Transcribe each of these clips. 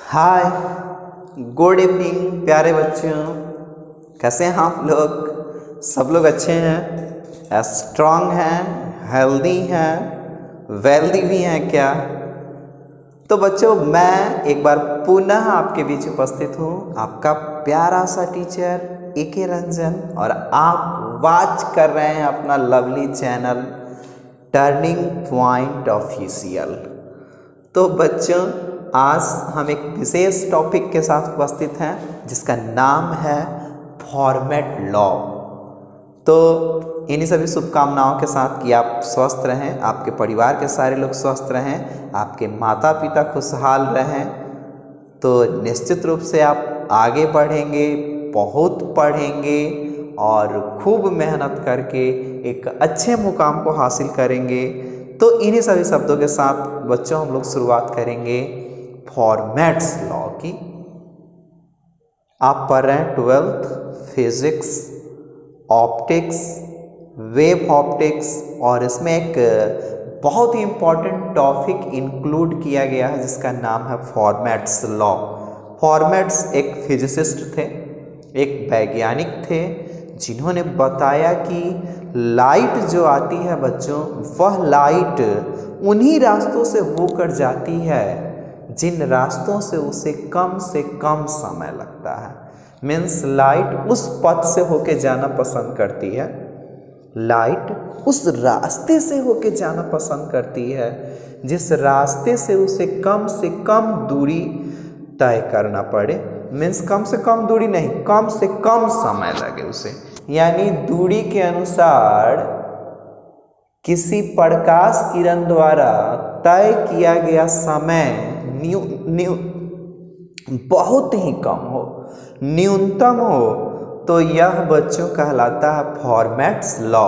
हाय, good evening प्यारे बच्चों। कैसे हैं आप लोग? सब लोग अच्छे हैं, स्ट्रांग हैं, हेल्दी हैं, वेल्दी भी हैं क्या? तो बच्चों, मैं एक बार पुनः आपके बीच उपस्थित हूँ, आपका प्यारा सा टीचर ए.के. रंजन, और आप वॉच कर रहे हैं अपना lovely channel turning point official. तो बच्चों, आज हम एक विशेष टॉपिक के साथ उपस्थित हैं जिसका नाम है फॉर्मेट लॉ। तो इन्हीं सभी शुभकामनाओं के साथ कि आप स्वस्थ रहें, आपके परिवार के सारे लोग स्वस्थ रहें, आपके माता पिता खुशहाल रहें। तो निश्चित रूप से आप आगे बढ़ेंगे, बहुत पढ़ेंगे और खूब मेहनत करके एक अच्छे मुकाम को हासिल करेंगे। तो इन्हीं सभी शब्दों के साथ बच्चों हम लोग शुरुआत करेंगे फॉर्मेट्स लॉ की। आप पढ़ रहे हैं 12th physics, optics, wave optics, और इसमें एक बहुत ही इम्पॉर्टेंट टॉपिक इंक्लूड किया गया है जिसका नाम है फॉर्मेट्स लॉ। फॉर्मेट्स एक फिजिसिस्ट थे, एक वैज्ञानिक थे, जिन्होंने बताया कि लाइट जो आती है बच्चों, वह लाइट उन्हीं रास्तों से होकर जाती है जिन रास्तों से उसे कम समय लगता है। मीन्स लाइट उस पथ से होके जाना पसंद करती है, लाइट उस रास्ते से होके जाना पसंद करती है जिस रास्ते से उसे कम दूरी तय करना पड़े। मीन्स कम से कम दूरी नहीं, कम से कम समय लगे उसे, यानी दूरी के अनुसार किसी प्रकाश किरण द्वारा तय किया गया समय बहुत ही कम हो, न्यूनतम हो, तो यह बच्चों कहलाता है फॉर्मेट्स लॉ।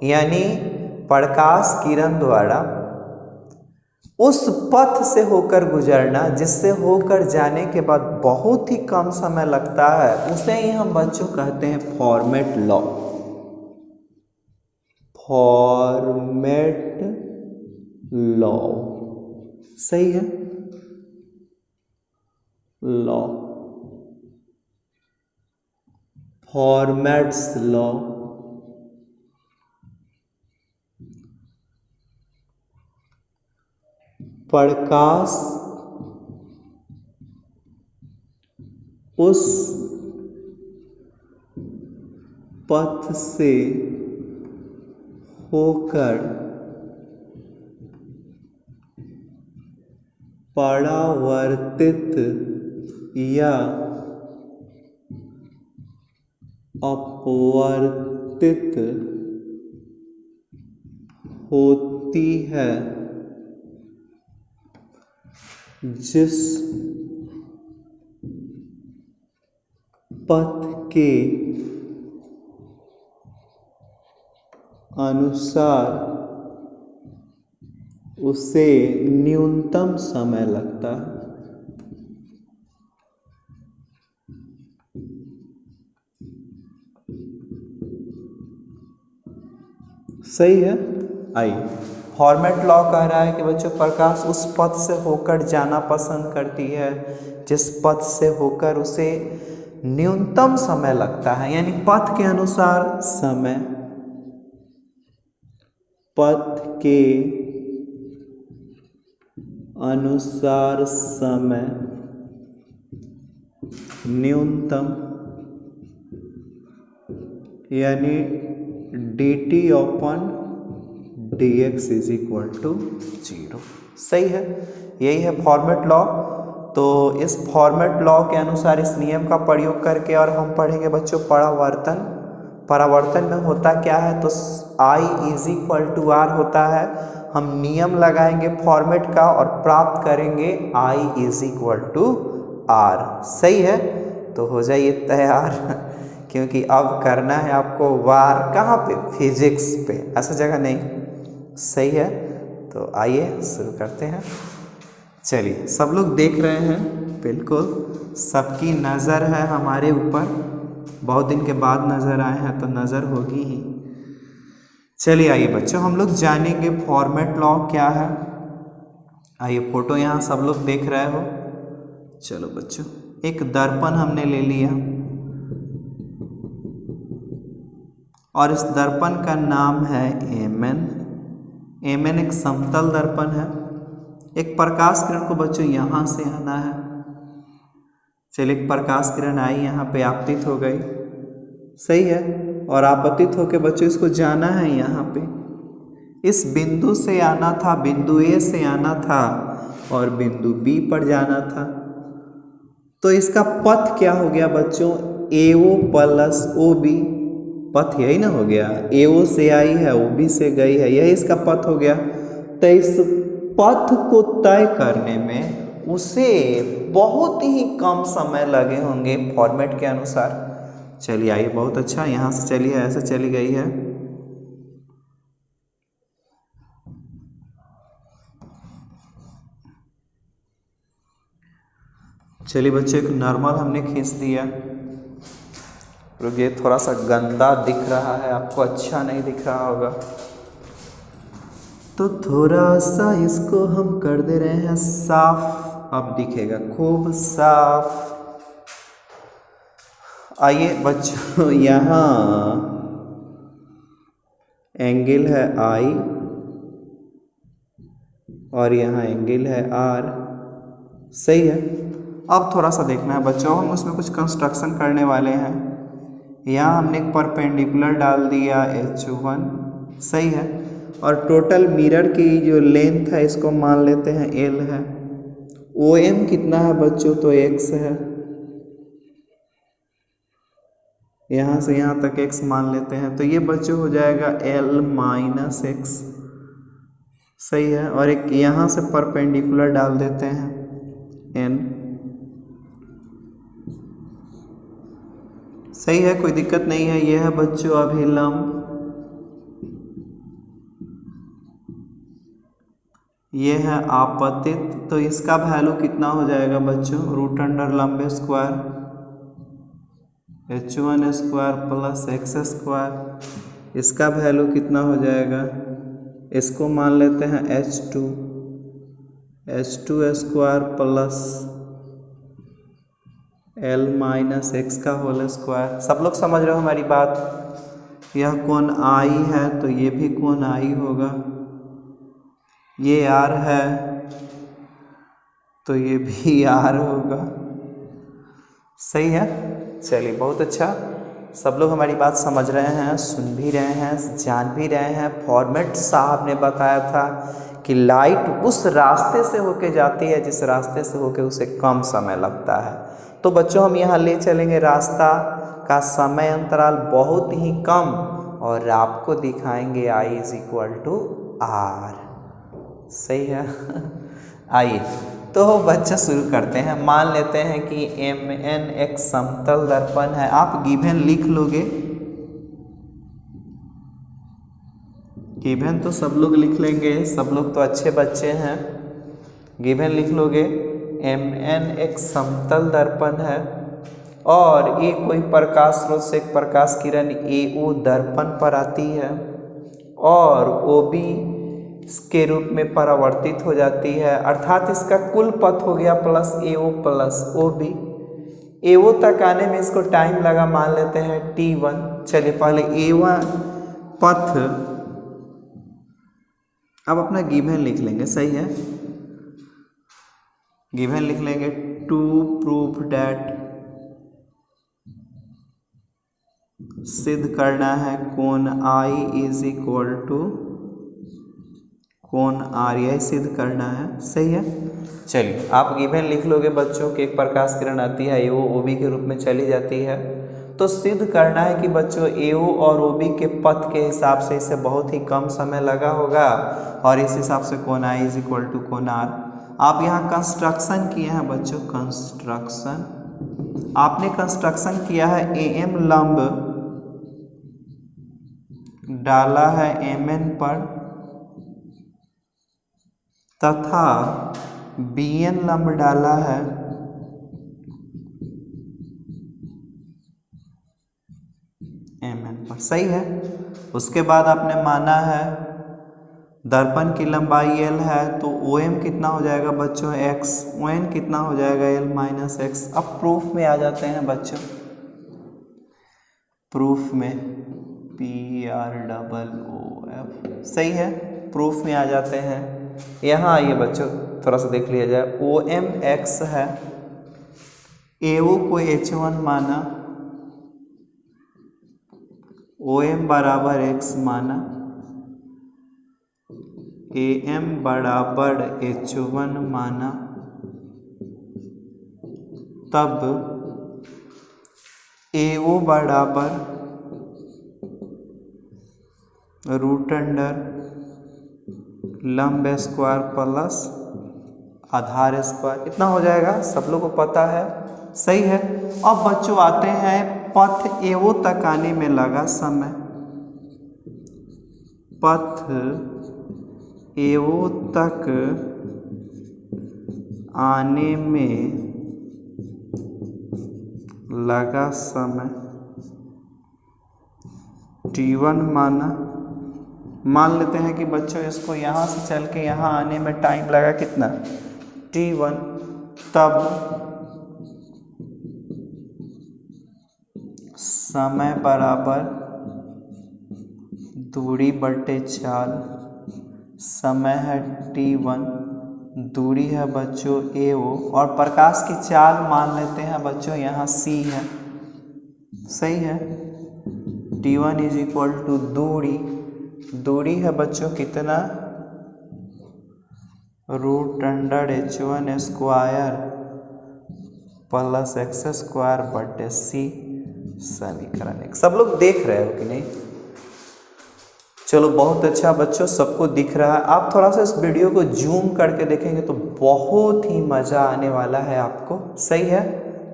यानी प्रकाश किरण द्वारा उस पथ से होकर गुजरना जिससे होकर जाने के बाद बहुत ही कम समय लगता है, उसे ही हम बच्चों कहते हैं फॉर्मेट लॉ। फॉर्मेट लॉ सही है, लॉ, फॉर्मेट्स लॉ। प्रकाश उस पथ से होकर परावर्तित या अपवर्तित होती है, जिस पथ के अनुसार उसे न्यूनतम समय लगता है। सही है। आइए, फॉर्मेट लॉ कह रहा है कि बच्चों प्रकाश उस पथ से होकर जाना पसंद करती है जिस पथ से होकर उसे न्यूनतम समय लगता है, यानी पथ के अनुसार समय, पथ के अनुसार समय न्यूनतम, यानी dt/dx = 0। सही है, यही है फॉर्मेट लॉ। तो इस फॉर्मेट लॉ के अनुसार इस नियम का प्रयोग करके और हम पढ़ेंगे बच्चों परावर्तन। परावर्तन में होता क्या है, तो I = R होता है। हम नियम लगाएंगे फॉर्मेट का और प्राप्त करेंगे I = R। सही है, तो हो जाइए तैयार क्योंकि अब करना है आपको वार कहाँ पे, फिजिक्स पे, ऐसा जगह नहीं। सही है, तो आइए शुरू करते हैं। चलिए, सब लोग देख रहे हैं, बिल्कुल सबकी नज़र है हमारे ऊपर, बहुत दिन के बाद नज़र आए हैं तो नज़र होगी ही। चलिए आइए बच्चों, हम लोग जानेंगे फॉर्मेट लॉ क्या है। आइए, फोटो यहाँ सब लोग देख रहे हो, चलो बच्चों, एक दर्पण हमने ले लिया और इस दर्पण का नाम है एमएन। एमएन एक समतल दर्पण है। एक प्रकाश किरण को बच्चों यहाँ से आना है। चलिए, एक प्रकाश किरण आई, यहाँ पे आपतित हो गई, सही है, और आपतित होके बच्चों इसको जाना है यहाँ पे। इस बिंदु से आना था, बिंदु ए से आना था और बिंदु बी पर जाना था। तो इसका पथ क्या हो गया बच्चों? AO plus OB। पथ यही ना हो गया, AO से आई है, OB से गई है, यही इसका पथ हो गया। तो इस पथ को तय करने में उसे बहुत ही कम समय लगे होंगे फॉर्मेट के अनुसार। चलिए आइए, बहुत अच्छा, यहाँ से चली है, ऐसे चली गई है। चलिए बच्चों, एक नॉर्मल हमने खींच दिया। ये थोड़ा सा गंदा दिख रहा है, आपको अच्छा नहीं दिख रहा होगा, तो थोड़ा सा इसको हम कर दे रहे हैं साफ। अब दिखेगा खूब साफ। आइए बच्चों, यहाँ एंगल है I और यहाँ एंगल है R, सही है। अब थोड़ा सा देखना है बच्चों, हम उसमें कुछ कंस्ट्रक्शन करने वाले हैं। यहाँ हमने एक परपेंडिकुलर डाल दिया H1, सही है, और टोटल मिरर की जो लेंथ है इसको मान लेते हैं L है। OM कितना है बच्चों? तो X है। यहाँ से यहाँ तक X मान लेते हैं, तो ये बच्चों हो जाएगा L माइनस X, सही है। और एक यहाँ से परपेंडिकुलर डाल देते हैं N, सही है, कोई दिक्कत नहीं है। यह है बच्चों अभिलंब, ये है आपतित, तो इसका वैल्यू कितना हो जाएगा बच्चों? रूट अंडर लंब square H1 square plus X square. इसका वैल्यू कितना हो जाएगा? इसको मान लेते हैं H2 square plus L minus X का होल स्क्वायर। सब लोग समझ रहे हो हमारी बात? यह कोण I है तो ये भी कोण I होगा, ये R है तो ये भी R होगा, सही है। चलिए बहुत अच्छा, सब लोग हमारी बात समझ रहे हैं, सुन भी रहे हैं, जान भी रहे हैं। फॉर्मेट साहब ने बताया था कि लाइट उस रास्ते से होके जाती है जिस रास्ते से होके उसे कम समय लगता है। तो बच्चों हम यहाँ ले चलेंगे रास्ता का समय अंतराल बहुत ही कम और आपको दिखाएंगे I is equal to R, सही है। आइए तो बच्चा शुरू करते हैं। मान लेते हैं कि MN एक समतल दर्पण है। आप गिवन लिख लोगे, गिवन तो सब लोग लिख लेंगे, सब लोग तो अच्छे बच्चे हैं। गिवन लिख लोगे, MN एक समतल दर्पण है और ये कोई प्रकाश स्रोत से एक प्रकाश किरण AO दर्पण पर आती है और OB के रूप में परावर्तित हो जाती है, अर्थात इसका कुल पथ हो गया plus AO plus OB। AO तक आने में इसको टाइम लगा, मान लेते हैं T1। चलिए पहले A1 पथ, अब अपना गिवन लिख लेंगे, सही है। गिवन लिख लेंगे, टू प्रूफ डैट, सिद्ध करना है कोण I इज इक्वल टू कोण R, यही सिद्ध करना है, सही है। चलिए आप गिवन लिख लोगे बच्चों कि एक प्रकाश किरण आती है, AO OB के रूप में चली जाती है, तो सिद्ध करना है कि बच्चों AO और OB के पथ के हिसाब से इसे बहुत ही कम समय लगा होगा और इस हिसाब से कोण I इज इक्वल टू कोण R। आप यहाँ कंस्ट्रक्शन किए हैं बच्चों, कंस्ट्रक्शन आपने कंस्ट्रक्शन किया है, AM लंब डाला है MN पर तथा BN लंब डाला है MN पर, सही है। उसके बाद आपने माना है दर्पण की लंबाई L है तो ओ एम कितना हो जाएगा बच्चों x, ओ एन कितना हो जाएगा l माइनस एक्स। अब प्रूफ में आ जाते हैं बच्चों, प्रूफ में PROOF सही है, प्रूफ में आ जाते हैं। यहाँ आइए बच्चों थोड़ा सा देख लिया जाए, ओ एम एक्स है, AO को H1 माना, ओ एम बराबर x माना, AM बराबर H1 माना, तब AO बराबर रूट अंडर लंब स्क्वायर प्लस आधार स्क्वायर, इतना हो जाएगा, सब लोग को पता है, सही है। अब बच्चों आते हैं पथ AO तक आने में लगा समय, पथ AO तक आने में लगा समय T1 माना। मान लेते हैं कि बच्चों इसको यहाँ से चल के यहाँ आने में टाइम लगा कितना, T1, तब समय बराबर दूरी बटे चाल, समय है T1, दूरी है बच्चों AO, और प्रकाश की चाल मान लेते हैं बच्चों यहाँ c है, सही है। T1 इज इक्वल टू दूरी, दूरी है बच्चों कितना, root under H1 square plus x square बटे c, समीकरण 1। सब लोग देख रहे हो कि नहीं? चलो बहुत अच्छा बच्चों, सबको दिख रहा है। आप थोड़ा सा इस वीडियो को जूम करके देखेंगे तो बहुत ही मज़ा आने वाला है आपको, सही है।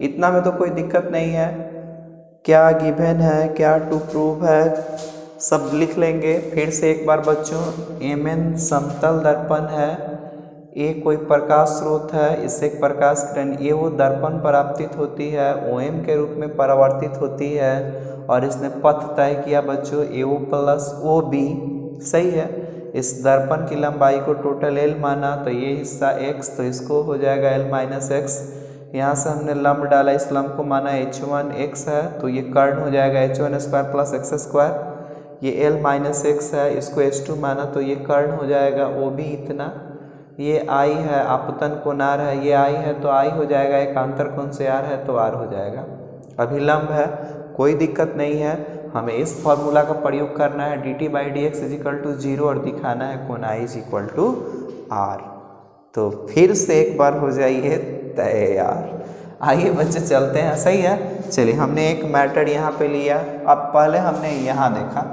इतना में तो कोई दिक्कत नहीं है, क्या गिवन है, क्या टू प्रूव है, सब लिख लेंगे। फिर से एक बार बच्चों, Mn समतल दर्पण है, A कोई प्रकाश स्रोत है, इससे एक प्रकाश किरण AO दर्पण पर आपतित होती है, OM के रूप में परावर्तित होती है, और इसने पथ तय किया बच्चों AO प्लस OB, सही है। इस दर्पण की लंबाई को टोटल L माना, तो ये हिस्सा x, तो इसको हो जाएगा L माइनस एक्स। यहाँ से हमने लंब डाला, इस लंब को माना H1 x है, तो ये कर्ण हो जाएगा H1 square plus x square. ये L माइनस एक्स है, इसको H2 माना, तो ये कर्ण हो जाएगा OB इतना। ये I है, आपतन कोणार है, ये I है तो I हो जाएगा, एकांतर कोण से R है तो R हो जाएगा। अभिलंब है, कोई दिक्कत नहीं है, हमें इस फॉर्मूला का प्रयोग करना है, dt/dx इज इक्वल टू 0, और दिखाना है कोण I is equal to R। तो फिर से एक बार हो जाइए तैयार। आइए बच्चे चलते हैं, सही है। चलिए हमने एक मैटर यहाँ पे लिया, अब पहले हमने यहाँ देखा,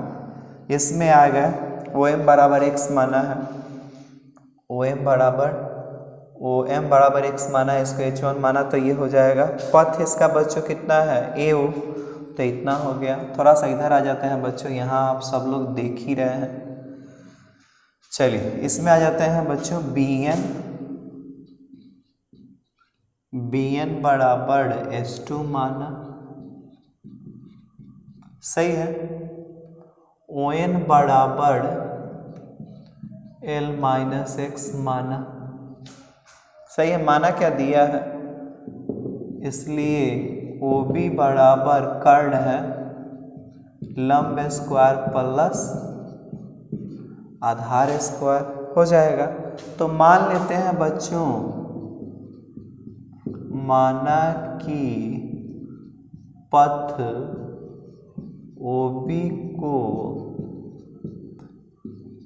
इसमें आ गए OM बराबर x माना है, OM बराबर x माना है, इसको H1 माना, तो ये हो जाएगा। पथ इसका बच्चों कितना है AO, तो इतना हो गया। थोड़ा सा इधर आ जाते हैं बच्चों, यहाँ आप सब लोग देख ही रहे हैं। चलिए इसमें आ जाते हैं बच्चों BN बराबर H2 माना, सही है। ON बराबर L माइनस एक्स माना, सही है। माना क्या दिया है, इसलिए OB बराबर कर्ण है लंब स्क्वायर प्लस आधार स्क्वायर, हो जाएगा। तो मान लेते हैं बच्चों, माना कि पथ OB को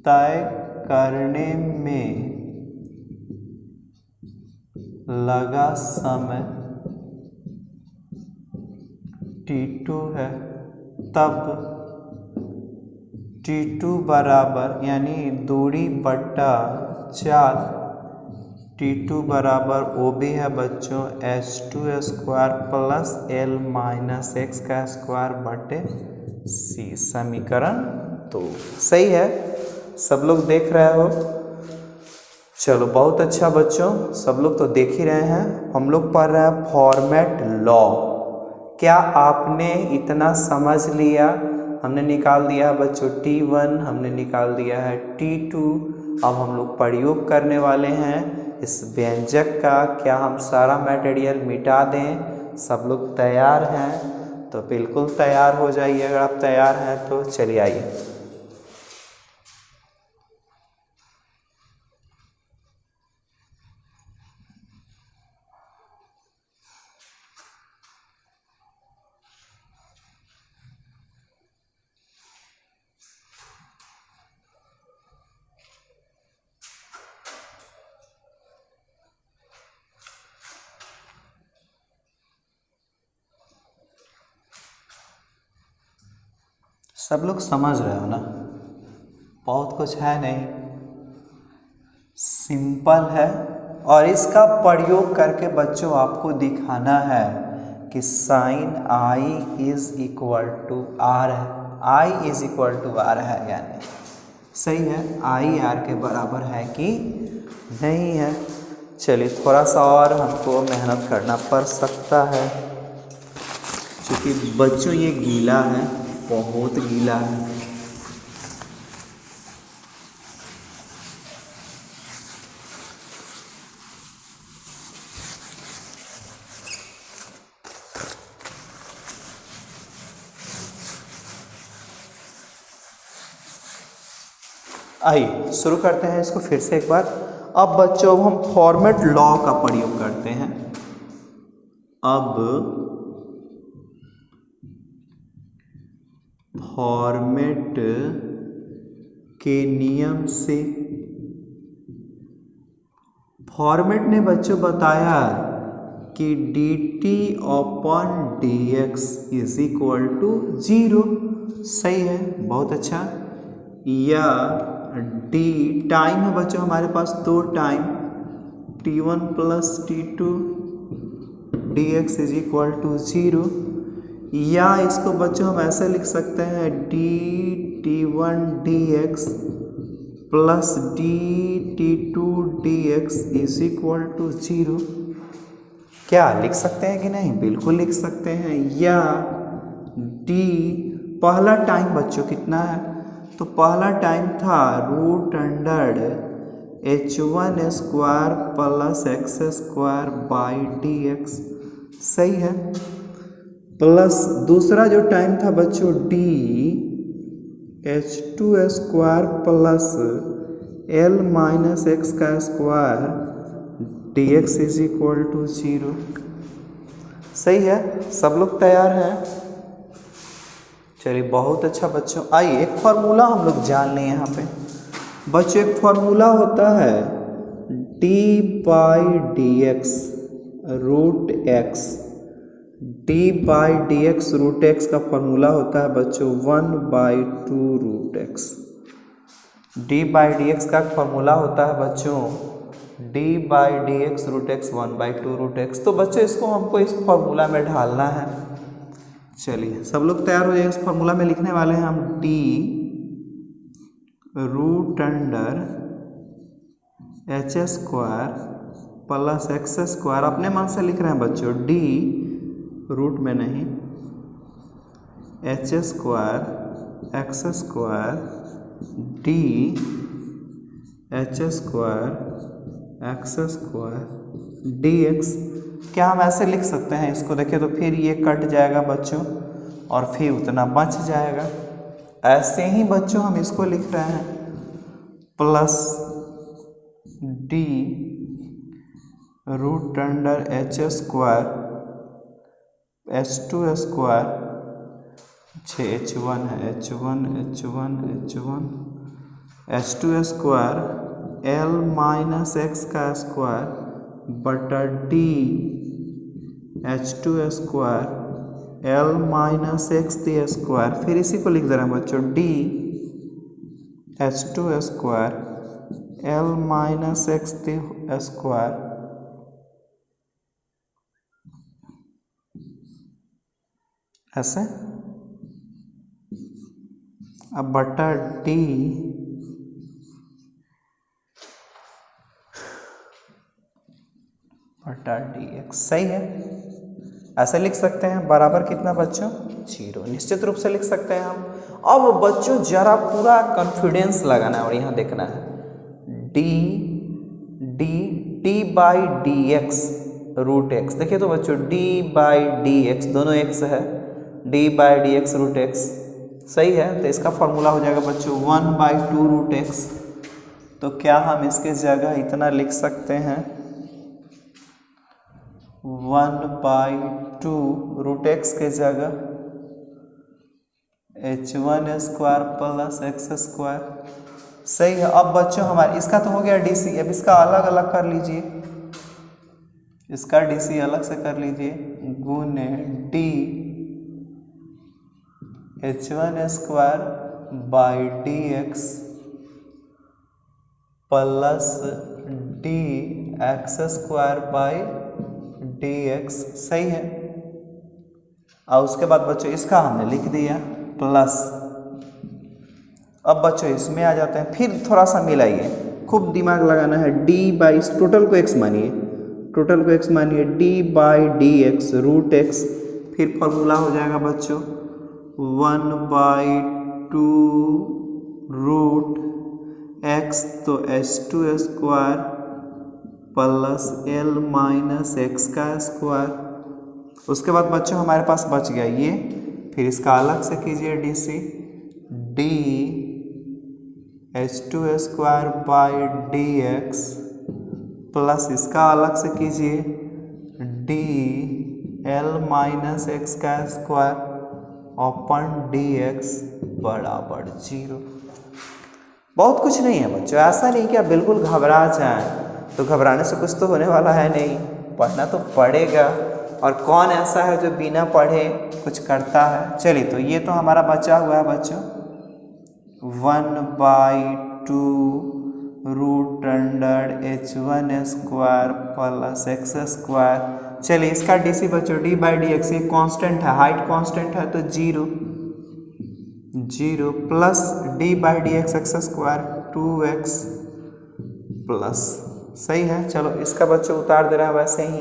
तय करने में लगा समय T2 है, तब T2 बराबर यानी दूरी बटा चाल, T2 बराबर OB है बच्चों H2 square plus L minus x का स्क्वायर बटे C, समीकरण 2, सही है। सब लोग देख रहे हो? चलो बहुत अच्छा बच्चों, सब लोग तो देख ही रहे हैं। हम लोग पढ़ रहे हैं फॉर्मेट लॉ। क्या आपने इतना समझ लिया? हमने निकाल दिया है बच्चों T1, हमने निकाल दिया है T2। अब हम लोग प्रयोग करने वाले हैं इस व्यंजक का। क्या हम सारा मटेरियल मिटा दें? सब लोग तैयार हैं? तो बिल्कुल तैयार हो जाइए। अगर आप तैयार हैं तो चलिए आइए। सब लोग समझ रहे हो ना? बहुत कुछ है नहीं, सिंपल है। और इसका प्रयोग करके बच्चों आपको दिखाना है कि sine I is equal to R है। I is equal to R है, यानी सही है। आई आर के बराबर है कि नहीं है? चलिए थोड़ा सा और हमको मेहनत करना पड़ सकता है, क्योंकि बच्चों ये गीला है, बहुत गीला है। आइए शुरू करते हैं इसको फिर से एक बार। अब बच्चों हम फॉर्मेट लॉ का प्रयोग करते हैं। अब फॉर्मेट के नियम से, फॉर्मेट ने बच्चों बताया कि dt upon dx is equal to 0। सही है, बहुत अच्छा। या d टाइम है बच्चों हमारे पास दो time, t1 plus t2 dx is equal to 0। या इसको बच्चों हम ऐसे लिख सकते हैं dt1 dx plus dt2 dx is equal to 0। क्या लिख सकते हैं कि नहीं? बिल्कुल लिख सकते हैं। या d पहला टाइम बच्चों कितना है? तो पहला टाइम था root under h1 square plus x square by dx। सही है। प्लस दूसरा जो टाइम था बच्चों d h2 square plus l minus x का square dx is equal to 0। सही है, सब लोग तैयार हैं? चलिए बहुत अच्छा बच्चों। आइए एक फार्मूला हम लोग जान लें यहाँ पे। बच्चों एक फार्मूला होता है d by d x root x. d by d x root x का फार्मूला होता है बच्चों 1/2 root x. d by d x का फार्मूला होता है बच्चों d by d x root x 1/2 root x. तो बच्चों इसको हमको इस फार्मूला में ढालना है। चलिए सब लोग तैयार हो जाइए। इस फार्मूला में लिखने वाले हैं हम d root under H square plus x square, अपने मन से लिख रहे हैं बच्चों, d रूट में नहीं, H square x square d H square x square dx। क्या हम ऐसे लिख सकते हैं इसको? देखिए तो फिर ये कट जाएगा बच्चों और फिर उतना बच जाएगा। ऐसे ही बच्चों हम इसको लिख रहे हैं plus d root under H square h2 square, h1 है h2 square l minus x का स्क्वायर बटा d h2 square l minus x दी स्क्वायर। फिर इसी को लिख दे रहे हैं बच्चों d h2 square l minus x दी स्क्वायर ऐसे। अब बटा d बटा dx। सही है। ऐसे लिख सकते हैं बराबर कितना बच्चों 0, निश्चित रूप से लिख सकते हैं हम। अब बच्चों जरा पूरा कॉन्फिडेंस लगाना है और यहाँ देखना है d by d x root x. देखिए तो बच्चों डी बाई डी एक्स दोनों एक्स है, d by d x root x सही है। तो इसका फॉर्मूला हो जाएगा बच्चों 1/2 रूट एक्स। तो क्या हम इसके जगह इतना लिख सकते हैं 1/2 रूट एक्स के जगह h1 square plus x square सही है। अब बच्चों हमारे इसका तो हो गया डीसी, अब इसका अलग अलग कर लीजिए, इसका डीसी अलग से कर लीजिए गुने D h1 square by d x plus D x square by d x सही है। और उसके बाद बच्चों इसका हमने लिख दिया प्लस। अब बच्चों इसमें आ जाते हैं, फिर थोड़ा सा मिलाइए, खूब दिमाग लगाना है। डी बाई टोटल को एक्स मानिए, टोटल को एक्स मानिए d by d x root x, फिर फॉर्मूला हो जाएगा बच्चों 1/2 रूट एक्स तो h2 square plus l minus x का स्क्वायर। उसके बाद बच्चों हमारे पास बच गया ये, फिर इसका अलग से कीजिए d c d h2 square by d x plus इसका अलग से कीजिए डी एल माइनस एक्स का स्क्वायर अपन डी एक्स बराबर 0। बहुत कुछ नहीं है बच्चों, ऐसा नहीं कि आप बिल्कुल घबरा जाएं, तो घबराने से कुछ तो होने वाला है नहीं, पढ़ना तो पड़ेगा। और कौन ऐसा है जो बिना पढ़े कुछ करता है। चलिए तो ये तो हमारा बचा हुआ है बच्चों 1/2 root under h1 square plus x square. चलिए इसका डीसी बच्चों डी बाई डी एक्स, ये कांस्टेंट है, हाइट कांस्टेंट है तो 0 plus d by d x x square 2x plus सही है। चलो इसका बच्चों उतार दे रहा है वैसे ही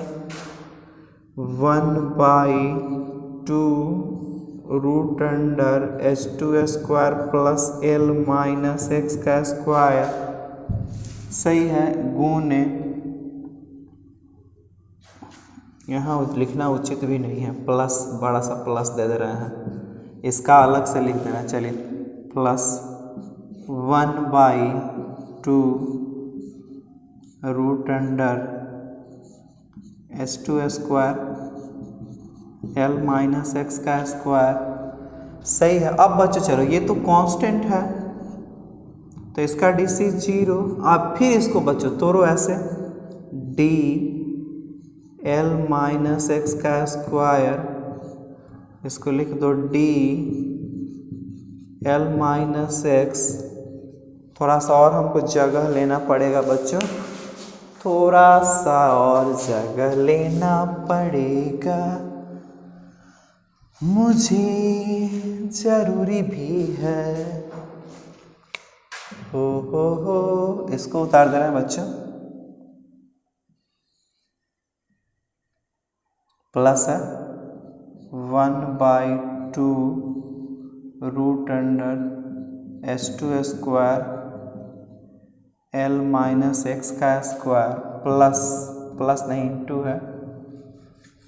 1/2 root under h2 square plus l minus x का स्क्वायर सही है गुने, यहाँ लिखना उचित भी नहीं है, प्लस बड़ा सा प्लस दे रहे हैं, इसका अलग से लिख देना। चलिए plus 1/2 root under h2 square l minus x का स्क्वायर सही है। अब बच्चों चलो ये तो कांस्टेंट है तो इसका डीसी 0। अब फिर इसको बच्चों तोड़ो ऐसे डी एल माइनस एक्स का स्क्वायर, इसको लिख दो डी एल माइनस एक्स। थोड़ा सा और हमको जगह लेना पड़ेगा बच्चों, थोड़ा सा और जगह लेना पड़ेगा मुझे, जरूरी भी है। हो इसको उतार दे रहे हैं बच्चों, प्लस है 1/2 root under h2 square l minus x का स्क्वायर प्लस नहीं 2 है।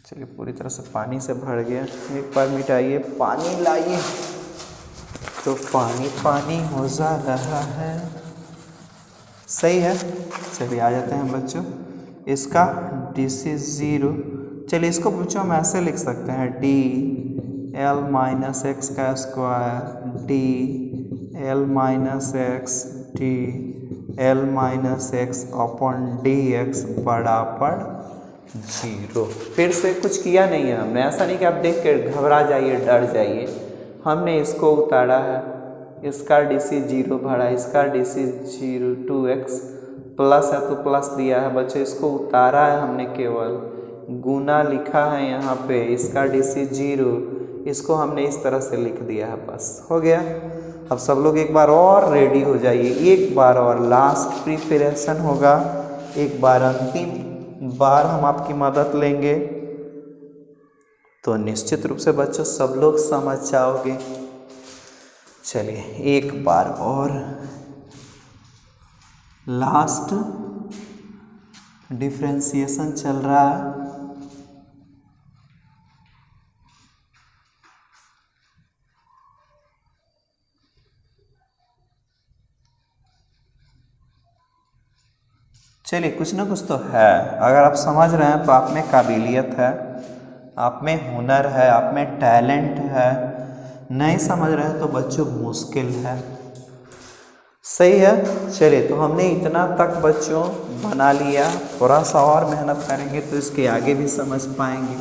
चलिए पूरी तरह से पानी से भर गया, एक बार मिटाइए, पानी लाइए तो पानी हो जा रहा है सही है। चलिए आ जाते हैं बच्चों इसका डीसी 0। चलिए इसको बच्चों हम ऐसे लिख सकते हैं डी एल माइनस एक्स का square D l minus x D l minus x upon D x बराबर 0। फिर से कुछ किया नहीं है हमने, ऐसा नहीं कि आप देख कर घबरा जाइए डर जाइए, हमने इसको उतारा है, इसका डीसी 0 भरा, इसका डीसी 0 2x प्लस है तो प्लस दिया है बच्चों, इसको उतारा है हमने, केवल गुना लिखा है यहाँ पे, इसका डीसी 0, इसको हमने इस तरह से लिख दिया है, बस हो गया। अब सब लोग एक बार और रेडी हो जाइए, एक बार और लास्ट प्रिपरेशन होगा, एक बार अंतिम बार हम आपकी मदद लेंगे। तो निश्चित रूप से बच्चों सब लोग समझ जाओगे। चलिए एक बार और लास्ट डिफरेंशिएशन चल रहा है। चलिए कुछ ना कुछ तो है, अगर आप समझ रहे हैं तो आप में काबिलियत है, आप में हुनर है, आप में टैलेंट है। नहीं समझ रहे हैं तो बच्चों मुश्किल है। सही है। चलिए तो हमने इतना तक बच्चों बना लिया, थोड़ा सा और मेहनत करेंगे तो इसके आगे भी समझ पाएंगे।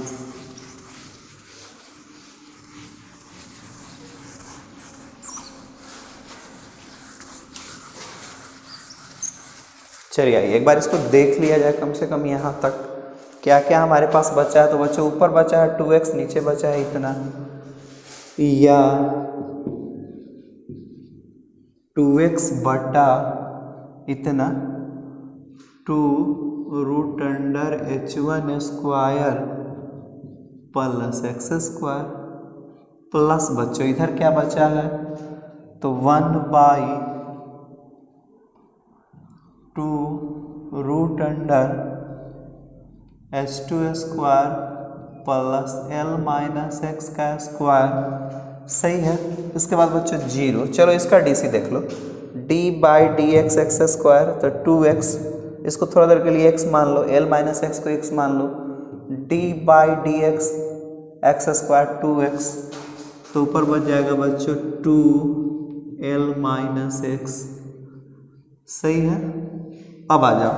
चलिए एक बार इसको देख लिया जाए कम से कम यहाँ तक क्या क्या हमारे पास बचा है। तो बच्चों ऊपर बचा है 2x, नीचे बचा है इतना, या 2x बटा इतना 2√h1 square plus x square plus बच्चों इधर क्या बचा है तो 1/2√h2 square plus l minus x का स्क्वायर। सही है। इसके बाद बच्चों 0, चलो इसका डीसी देख लो, d/dx x स्क्वायर तो 2x, इसको थोड़ा देर के लिए x मान लो, l माइनस x को x मान लो, d/dx x स्क्वायर 2x, तो ऊपर बच जाएगा बच्चों 2l माइनस x। सही है। अब आ जाओ,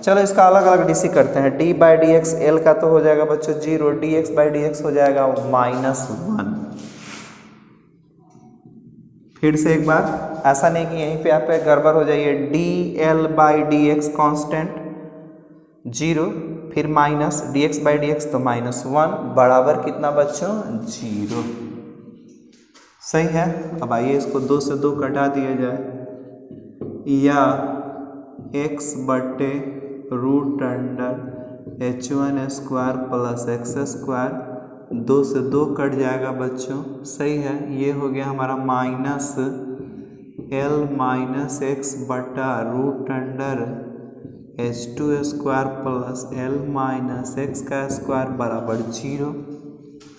चलो इसका अलग अलग डीसी करते हैं। d/dx l का तो हो जाएगा बच्चों 0, dx/dx हो जाएगा -1। फिर से एक बार, ऐसा नहीं कि यहीं पे आप गड़बड़ हो जाइए। dl/dx कांस्टेंट 0, फिर माइनस dx/dx तो -1 बराबर कितना बच्चों 0। सही है। अब आइए इसको 2 से 2 कटा दिया जाए, या x/√h1 square plus x square, 2 से 2 कट जाएगा बच्चों। सही है। ये हो गया हमारा माइनस l माइनस x बटा √h2 square plus l minus x का स्क्वायर बराबर 0।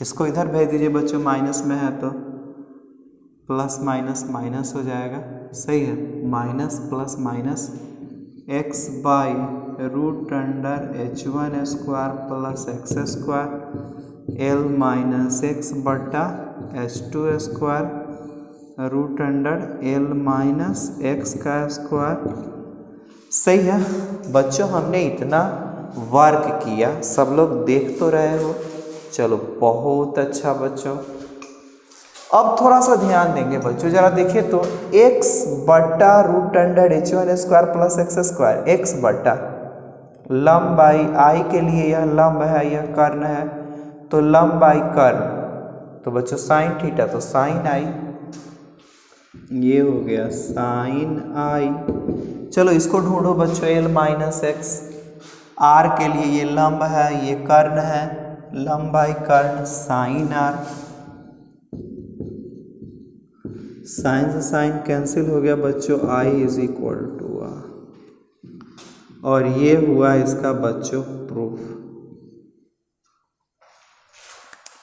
इसको इधर भेज दीजिए बच्चों, माइनस में है तो प्लस माइनस माइनस हो जाएगा। सही है। Minus plus minus x/√h1 square plus x square l minus x बटा h2 square √l minus x का स्क्वायर। सही है। बच्चों हमने इतना वर्क किया, सब लोग देख तो रहे हो। चलो बहुत अच्छा बच्चों। अब थोड़ा सा ध्यान देंगे बच्चों, जरा देखिए तो x/√h1 square plus x square, x बटा लंबाई आई के लिए यह लंब है, यह कर्ण है, तो लंबाई कर्ण, तो बच्चों साइन थीटा तो साइन आई, ये हो गया साइन आई। चलो इसको ढूंढो बच्चों, l माइनस x, r के लिए ये लंब है, ये कर्ण है, लंबाई कर्ण साइन r, साइन से साइन कैंसिल हो गया बच्चों, i = r, और ये हुआ इसका बच्चों प्रूफ,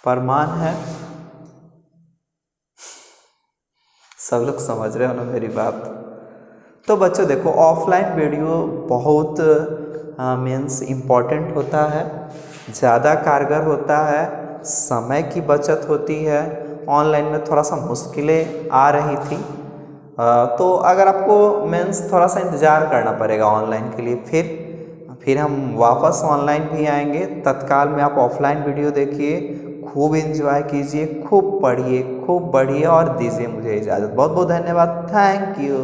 प्रमाण है। सब लोग समझ रहे हो ना मेरी बात। तो बच्चों देखो, ऑफलाइन वीडियो बहुत मीन्स इम्पॉर्टेंट होता है, ज़्यादा कारगर होता है, समय की बचत होती है। ऑनलाइन में थोड़ा सा मुश्किलें आ रही थी, तो अगर आपको मीन्स थोड़ा सा इंतज़ार करना पड़ेगा ऑनलाइन के लिए, फिर हम वापस ऑनलाइन भी आएंगे। तत्काल में आप ऑफलाइन वीडियो देखिए, खूब एंजॉय कीजिए, खूब पढ़िए, खूब बढ़िए और दीजिए मुझे इजाज़त। बहुत बहुत धन्यवाद। Thank you.